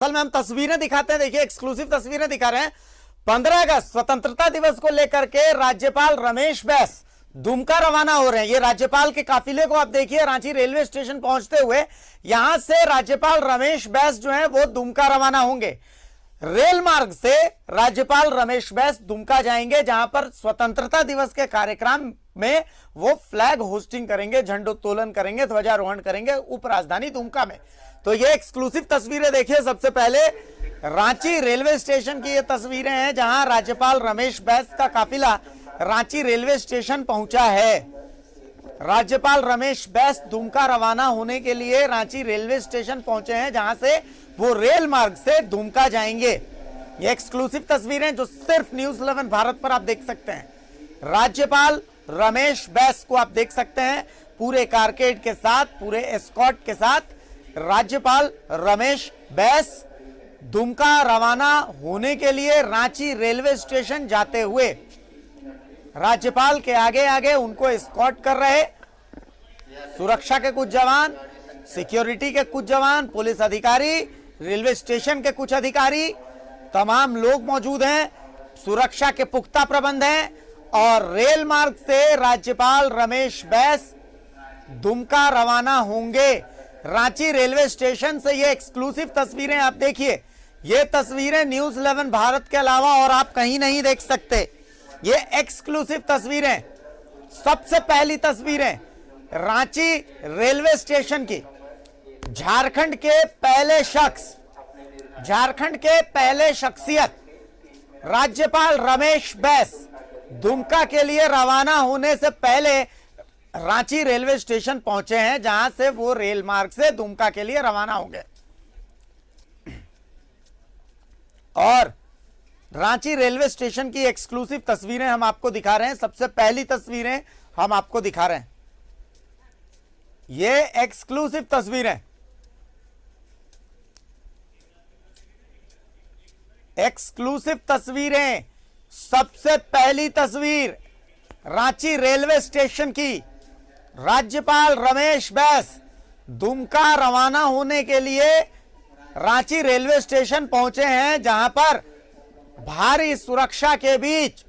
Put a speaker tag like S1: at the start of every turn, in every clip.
S1: असल में हम तस्वीरें दिखाते हैं, देखिए एक्सक्लूसिव तस्वीरें दिखा रहे हैं। 15 अगस्त स्वतंत्रता दिवस को लेकर के राज्यपाल रमेश बैस दुमका रवाना हो रहे हैं। ये राज्यपाल के काफिले को आप देखिए रांची रेलवे स्टेशन पहुंचते हुए यहां से राज्यपाल रमेश बैस जो है वो दुमका रवाना होंगे। रेल मार्ग से राज्यपाल रमेश बैस दुमका जाएंगे, जहां पर स्वतंत्रता दिवस के कार्यक्रम में वो फ्लैग होस्टिंग करेंगे, झंडोत्तोलन करेंगे, ध्वजारोहण करेंगे उप राजधानी दुमका में। तो ये एक्सक्लूसिव तस्वीरें देखिए। सबसे पहले रांची रेलवे स्टेशन की ये तस्वीरें हैं, जहां राज्यपाल रमेश बैस का काफिला रांची रेलवे स्टेशन पहुंचा है। राज्यपाल रमेश बैस दुमका रवाना होने के लिए रांची रेलवे स्टेशन पहुंचे हैं, जहां से वो रेल मार्ग से दुमका जाएंगे। ये एक्सक्लूसिव तस्वीरें जो सिर्फ न्यूज़ 11 भारत पर आप देख सकते हैं। राज्यपाल रमेश बैस को आप देख सकते हैं पूरे कारकेड के साथ, पूरे एस्कॉर्ट के साथ राज्यपाल रमेश बैस दुमका रवाना होने के लिए रांची रेलवे स्टेशन जाते हुए राज्यपाल के आगे आगे उनको एस्कॉर्ट कर रहे सुरक्षा के कुछ जवान, सिक्योरिटी के कुछ जवान, पुलिस अधिकारी, रेलवे स्टेशन के कुछ अधिकारी, तमाम लोग मौजूद हैं। सुरक्षा के पुख्ता प्रबंध हैं और रेल मार्ग से राज्यपाल रमेश बैस दुमका रवाना होंगे रांची रेलवे स्टेशन से। ये एक्सक्लूसिव तस्वीरें आप देखिए। ये तस्वीरें न्यूज़ 11 भारत के अलावा और आप कहीं नहीं देख सकते। ये एक्सक्लूसिव तस्वीरें, सबसे पहली तस्वीरें रांची रेलवे स्टेशन की। झारखंड के पहले शख्स, झारखंड के पहले शख्सियत राज्यपाल रमेश बैस दुमका के लिए रवाना होने से पहले रांची रेलवे स्टेशन पहुंचे हैं, जहां से वो रेल मार्ग से दुमका के लिए रवाना होंगे। और रांची रेलवे स्टेशन की एक्सक्लूसिव तस्वीरें हम आपको दिखा रहे हैं। सबसे पहली तस्वीरें हम आपको दिखा रहे हैं। ये एक्सक्लूसिव तस्वीरें, एक्सक्लूसिव तस्वीरें। सबसे पहली तस्वीर रांची रेलवे स्टेशन की। राज्यपाल रमेश बैस दुमका रवाना होने के लिए रांची रेलवे स्टेशन पहुंचे हैं, जहां पर भारी सुरक्षा के बीच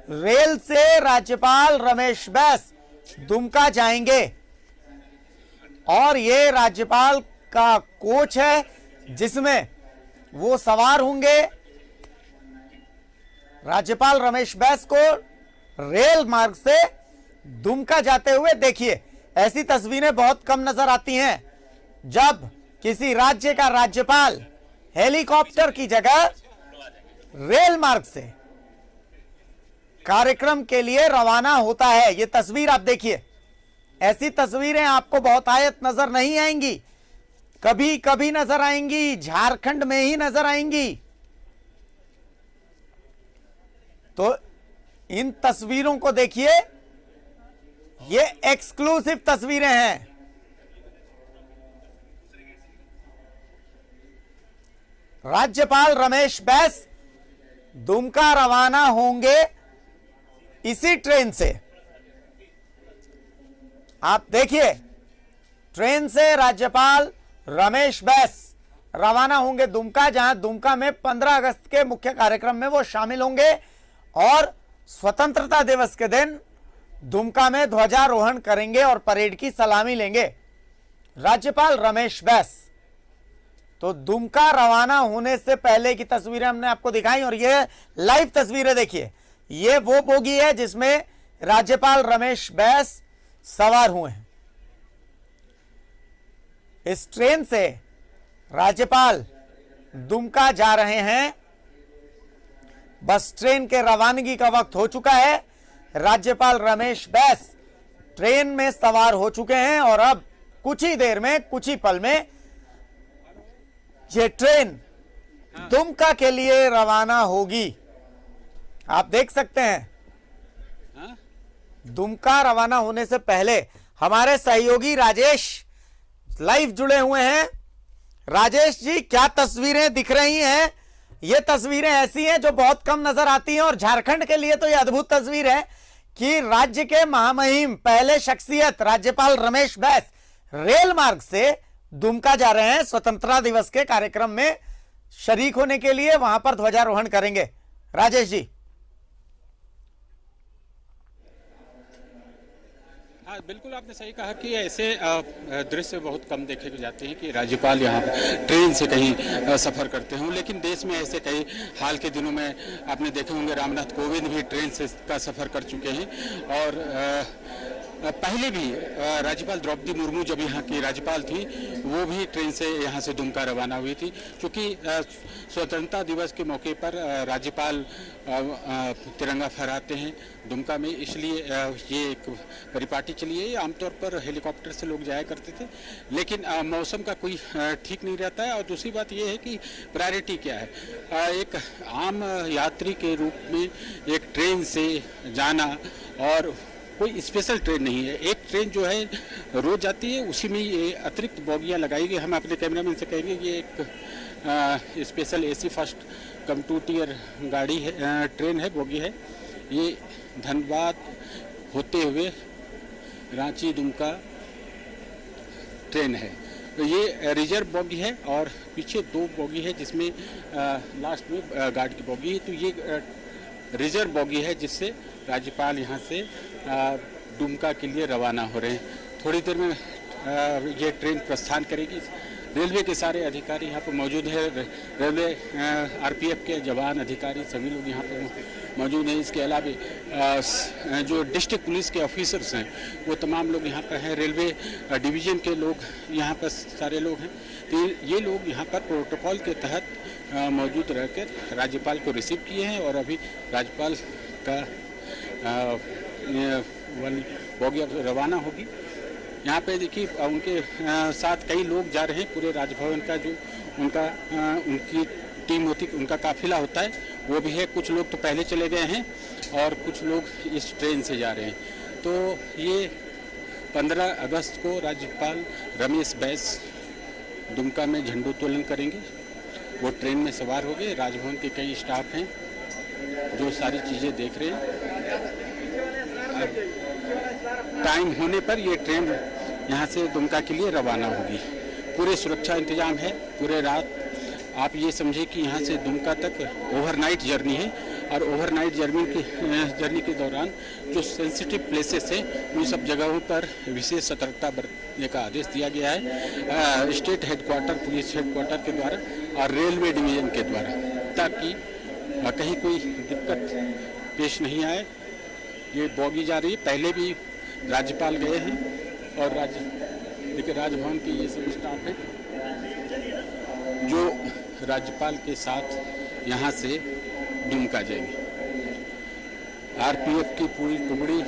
S1: रेल से राज्यपाल रमेश बैस दुमका जाएंगे। और ये राज्यपाल का कोच है जिसमें वो सवार होंगे। राज्यपाल रमेश बैस को रेल मार्ग से दुमका जाते हुए देखिए। ऐसी तस्वीरें बहुत कम नजर आती हैं जब किसी राज्य का राज्यपाल हेलीकॉप्टर की जगह रेल मार्ग से कार्यक्रम के लिए रवाना होता है। यह तस्वीर आप देखिए। ऐसी तस्वीरें आपको बहुतायत नजर नहीं आएंगी, कभी कभी नजर आएंगी, झारखंड में ही नजर आएंगी। तो इन तस्वीरों को देखिए। ये एक्सक्लूसिव तस्वीरें हैं। राज्यपाल रमेश बैस दुमका रवाना होंगे इसी ट्रेन से। आप देखिए, ट्रेन से राज्यपाल रमेश बैस रवाना होंगे दुमका, जहां दुमका में 15 अगस्त के मुख्य कार्यक्रम में वो शामिल होंगे और स्वतंत्रता दिवस के दिन दुमका में ध्वजारोहण करेंगे और परेड की सलामी लेंगे राज्यपाल रमेश बैस। तो दुमका रवाना होने से पहले की तस्वीरें हमने आपको दिखाई और ये लाइव तस्वीरें देखिए। ये वो बोगी है जिसमें राज्यपाल रमेश बैस सवार हुए हैं। इस ट्रेन से राज्यपाल दुमका जा रहे हैं। बस ट्रेन के रवानगी का वक्त हो चुका है। राज्यपाल रमेश बैस ट्रेन में सवार हो चुके हैं और अब कुछ ही देर में, कुछ ही पल में ये ट्रेन दुमका के लिए रवाना होगी। आप देख सकते हैं। दुमका रवाना होने से पहले हमारे सहयोगी राजेश लाइव जुड़े हुए हैं। राजेश जी, क्या तस्वीरें दिख रही हैं? ये तस्वीरें ऐसी हैं जो बहुत कम नजर आती हैं और झारखंड के लिए तो ये अद्भुत तस्वीर है कि राज्य के महामहिम पहले शख्सियत राज्यपाल रमेश बैस रेल मार्ग से दुमका जा रहे हैं स्वतंत्रता दिवस के कार्यक्रम में शरीक होने के लिए, वहां पर ध्वजारोहण करेंगे। राजेश जी।
S2: हाँ, बिल्कुल आपने सही कहा कि ऐसे दृश्य बहुत कम देखे जाते हैं कि राज्यपाल यहाँ ट्रेन से कहीं सफ़र करते हों, लेकिन देश में ऐसे कई हाल के दिनों में आपने देखे होंगे रामनाथ कोविंद भी ट्रेन से का सफ़र कर चुके हैं। और पहले भी राज्यपाल द्रौपदी मुर्मू जब यहाँ की राज्यपाल थी वो भी ट्रेन से यहाँ से दुमका रवाना हुई थी, क्योंकि स्वतंत्रता दिवस के मौके पर राज्यपाल तिरंगा फहराते हैं दुमका में, इसलिए ये एक परिपाटी चली है। आमतौर पर हेलीकॉप्टर से लोग जाया करते थे, लेकिन मौसम का कोई ठीक नहीं रहता है। और दूसरी बात ये है कि प्रायोरिटी क्या है, एक आम यात्री के रूप में एक ट्रेन से जाना, और कोई स्पेशल ट्रेन नहीं है। एक ट्रेन जो है रोज जाती है, उसी में ये अतिरिक्त बोगियाँ लगाई गई। हम अपने कैमरामैन से कहेंगे ये एक special AC first cum 2 tier गाड़ी है, ट्रेन है, बोगी है। ये धनबाद होते हुए रांची दुमका ट्रेन है। तो ये रिजर्व बोगी है और पीछे 2 बोगी है जिसमें लास्ट में गार्ड की बोगी है। तो ये रिजर्व बोगी है जिससे राज्यपाल यहाँ से दुमका के लिए रवाना हो रहे हैं। थोड़ी देर में ये ट्रेन प्रस्थान करेगी। रेलवे के सारे अधिकारी यहाँ पर मौजूद है, रेलवे RPF के जवान अधिकारी सभी लोग यहाँ पर मौजूद हैं। इसके अलावा जो डिस्ट्रिक्ट पुलिस के ऑफिसर्स हैं वो तमाम लोग यहाँ पर हैं, रेलवे डिवीज़न के लोग यहाँ पर सारे लोग हैं। तो ये लोग यहाँ पर प्रोटोकॉल के तहत मौजूद रहकर राज्यपाल को रिसीव किए हैं और अभी राज्यपाल का बोगी अब रवाना होगी। यहाँ पे देखिए उनके साथ कई लोग जा रहे हैं। पूरे राजभवन का जो उनकी टीम होती, उनका काफिला होता है वो भी है। कुछ लोग तो पहले चले गए हैं और कुछ लोग इस ट्रेन से जा रहे हैं। तो ये 15 अगस्त को राज्यपाल रमेश बैस दुमका में झंडोत्तोलन करेंगे। वो ट्रेन में सवार हो गए। राजभवन के कई स्टाफ हैं जो सारी चीज़ें देख रहे हैं। टाइम होने पर ये ट्रेन यहाँ से दुमका के लिए रवाना होगी। पूरे सुरक्षा इंतजाम है पूरे रात। आप ये समझे कि यहाँ से दुमका तक ओवरनाइट जर्नी है और ओवरनाइट जर्नी के दौरान जो सेंसिटिव प्लेसेस हैं उन सब जगहों पर विशेष सतर्कता बरतने का आदेश दिया गया है स्टेट हेडक्वार्टर, पुलिस हेडक्वार्टर के द्वारा और रेलवे डिवीज़न के द्वारा, ताकि कहीं कोई दिक्कत पेश नहीं आए। ये बोगी जा रही है। पहले भी राज्यपाल गए हैं और देखिए राजभवन के ये सब स्टाफ है जो राज्यपाल के साथ यहाँ से दुमका जाएंगे। RPF की पूरी टुकड़ी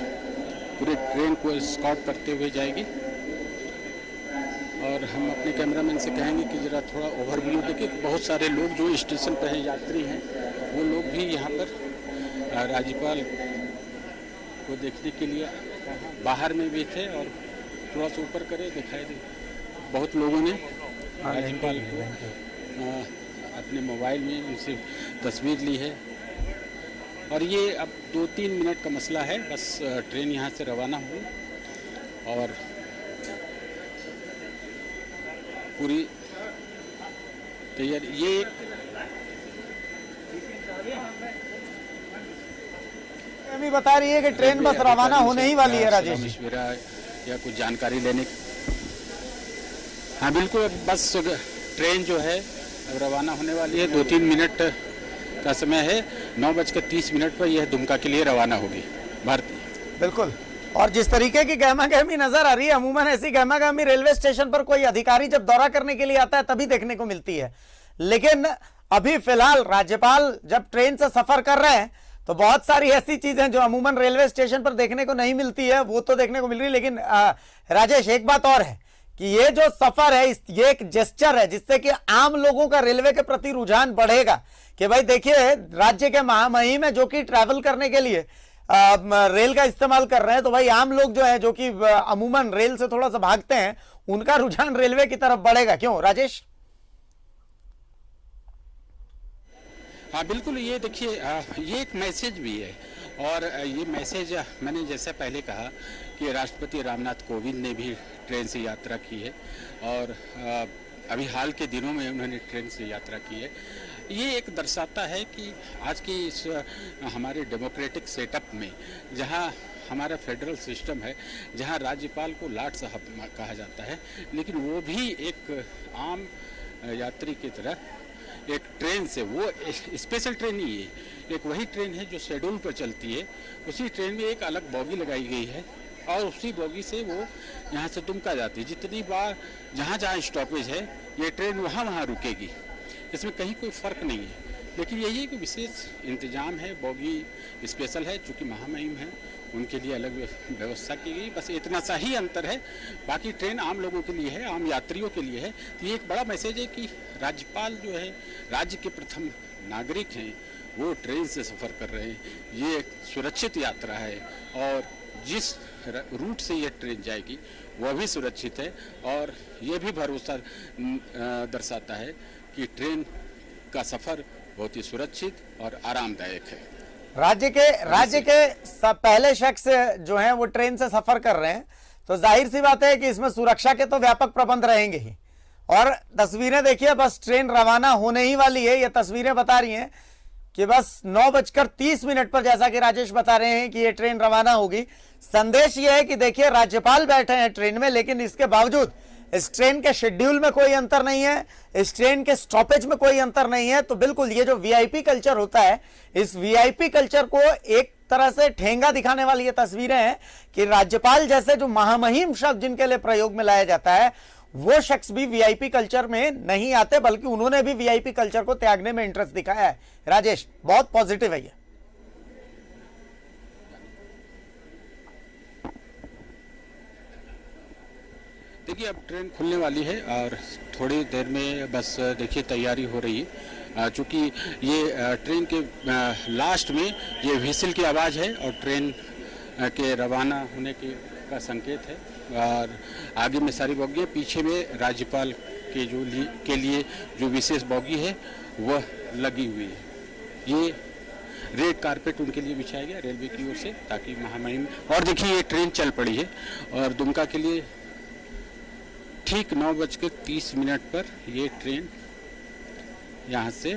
S2: पूरे ट्रेन को स्कॉट करते हुए जाएगी। और हम अपने कैमरामैन से कहेंगे कि ज़रा थोड़ा ओवरव्यू देखिए। बहुत सारे लोग जो स्टेशन पर हैं, यात्री हैं, वो लोग भी यहाँ पर राज्यपाल को देखने के लिए बाहर में भी थे और थोड़ा सा ऊपर करे दिखाई दे। बहुत लोगों ने राज्यपाल को अपने मोबाइल में उनसे तस्वीर ली है। और ये अब 2-3 मिनट का मसला है, बस ट्रेन यहाँ से रवाना हुई और पूरी तैयारी। ये
S1: भी बता रही है कि ट्रेन बस रवाना होने ही वाली है। राजेश जी
S2: या कुछ जानकारी लेने। हाँ बिल्कुल, बस ट्रेन जो है अब रवाना होने वाली है। 2-3 मिनट का समय है। 9:30 पर यह दुमका के लिए रवाना होगी भारतीय।
S1: बिल्कुल। और जिस तरीके की गहमा गहमी नजर आ रही है, अमूमन ऐसी गहमा गहमी रेलवे स्टेशन पर कोई अधिकारी जब दौरा करने के लिए आता है तभी देखने को मिलती है। लेकिन अभी फिलहाल राज्यपाल जब ट्रेन से सफर कर रहे हैं तो बहुत सारी ऐसी चीजें जो अमूमन रेलवे स्टेशन पर देखने को नहीं मिलती है वो तो देखने को मिल रही है। लेकिन राजेश, एक बात और है कि ये जो सफर है ये एक जेस्चर है जिससे कि आम लोगों का रेलवे के प्रति रुझान बढ़ेगा कि भाई देखिए राज्य के महामहिम में जो कि ट्रैवल करने के लिए रेल का इस्तेमाल कर रहे हैं, तो भाई आम लोग जो है जो कि अमूमन रेल से थोड़ा सा भागते हैं उनका रुझान रेलवे की तरफ बढ़ेगा। क्यों राजेश?
S2: हाँ बिल्कुल, ये देखिए ये एक मैसेज भी है और ये मैसेज मैंने जैसे पहले कहा कि राष्ट्रपति रामनाथ कोविंद ने भी ट्रेन से यात्रा की है और अभी हाल के दिनों में उन्होंने ट्रेन से यात्रा की है। ये एक दर्शाता है कि आज की इस हमारे डेमोक्रेटिक सेटअप में, जहां हमारा फेडरल सिस्टम है, जहां राज्यपाल को लाट साहब कहा जाता है, लेकिन वो भी एक आम यात्री की तरह एक ट्रेन से, वो स्पेशल ट्रेन नहीं है, एक वही ट्रेन है जो शेड्यूल पर चलती है, उसी ट्रेन में एक अलग बोगी लगाई गई है और उसी बोगी से वो यहाँ से दुमका जाती है। जितनी बार जहाँ जहाँ स्टॉपेज है ये ट्रेन वहाँ वहाँ रुकेगी, इसमें कहीं कोई फ़र्क नहीं है। लेकिन यही है कि विशेष इंतजाम है, बोगी स्पेशल है, चूँकि महामहिम है उनके लिए अलग व्यवस्था की गई, बस इतना सा ही अंतर है। बाकी ट्रेन आम लोगों के लिए है, आम यात्रियों के लिए है। तो ये एक बड़ा मैसेज है कि राज्यपाल जो है, राज्य के प्रथम नागरिक हैं, वो ट्रेन से सफ़र कर रहे हैं। ये एक सुरक्षित यात्रा है और जिस रूट से ये ट्रेन जाएगी वह भी सुरक्षित है और ये भी भरोसा दर्शाता है कि ट्रेन का सफ़र बहुत ही सुरक्षित और आरामदायक है।
S1: राज्य के सब पहले शख्स जो हैं वो ट्रेन से सफर कर रहे हैं, तो जाहिर सी बात है कि इसमें सुरक्षा के तो व्यापक प्रबंध रहेंगे ही। और तस्वीरें देखिए, बस ट्रेन रवाना होने ही वाली है। ये तस्वीरें बता रही हैं कि बस 9:30 पर, जैसा कि राजेश बता रहे हैं कि ये ट्रेन रवाना होगी। संदेश ये है कि देखिए, राज्यपाल बैठे हैं ट्रेन में, लेकिन इसके बावजूद इस ट्रेन के शेड्यूल में कोई अंतर नहीं है, इस ट्रेन के स्टॉपेज में कोई अंतर नहीं है। तो बिल्कुल ये जो वीआईपी कल्चर होता है, इस वीआईपी कल्चर को एक तरह से ठेंगा दिखाने वाली ये तस्वीरें हैं कि राज्यपाल जैसे जो महामहिम शब्द जिनके लिए प्रयोग में लाया जाता है, वो शख्स भी वीआईपी कल्चर में नहीं आते, बल्कि उन्होंने भी वीआईपी कल्चर को त्यागने में इंटरेस्ट दिखाया है। राजेश, बहुत पॉजिटिव है ये।
S2: देखिए, अब ट्रेन खुलने वाली है और थोड़ी देर में बस देखिए तैयारी हो रही है, चूँकि ये ट्रेन के लास्ट में ये व्हिसल की आवाज़ है और ट्रेन के रवाना होने का संकेत है। और आगे में सारी बोगियाँ, पीछे में राज्यपाल के के लिए जो विशेष बोगी है वह लगी हुई है। ये रेड कारपेट उनके लिए बिछाया गया रेलवे की ओर से, ताकि महामहिम। और देखिए, ये ट्रेन चल पड़ी है और दुमका के लिए ठीक 9:30 पर ये ट्रेन यहाँ से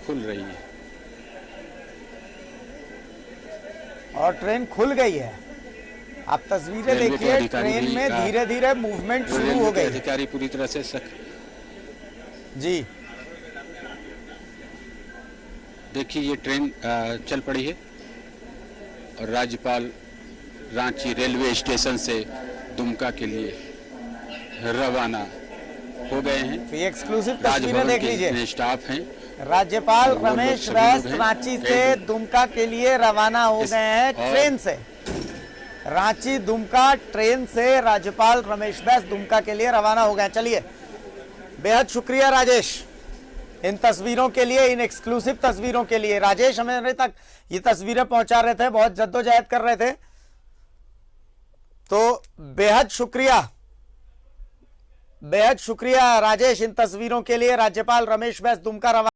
S2: खुल रही है
S1: और ट्रेन खुल गई है। आप तस्वीरें देखिए, ट्रेन में धीरे धीरे मूवमेंट शुरू हो गई।
S2: अधिकारी पूरी तरह से
S1: जी
S2: देखिए, ये ट्रेन चल पड़ी है और राज्यपाल रांची रेलवे स्टेशन से दुमका के लिए रवाना हो गए हैं।
S1: तो ये एक्सक्लूसिव तस्वीरें देख लीजिए,
S2: स्टाफ हैं।
S1: राज्यपाल रमेश बैस रांची से दुमका के लिए रवाना हो गए हैं ट्रेन से। रांची दुमका ट्रेन से राज्यपाल रमेश बैस दुमका के लिए रवाना हो गए। चलिए, बेहद शुक्रिया राजेश इन तस्वीरों के लिए, इन एक्सक्लूसिव तस्वीरों के लिए। राजेश हमारे तक ये तस्वीरें पहुंचा रहे थे, बहुत जद्दोजहद कर रहे थे, तो बेहद शुक्रिया राजेश इन तस्वीरों के लिए। राज्यपाल रमेश बैस दुमका रवाना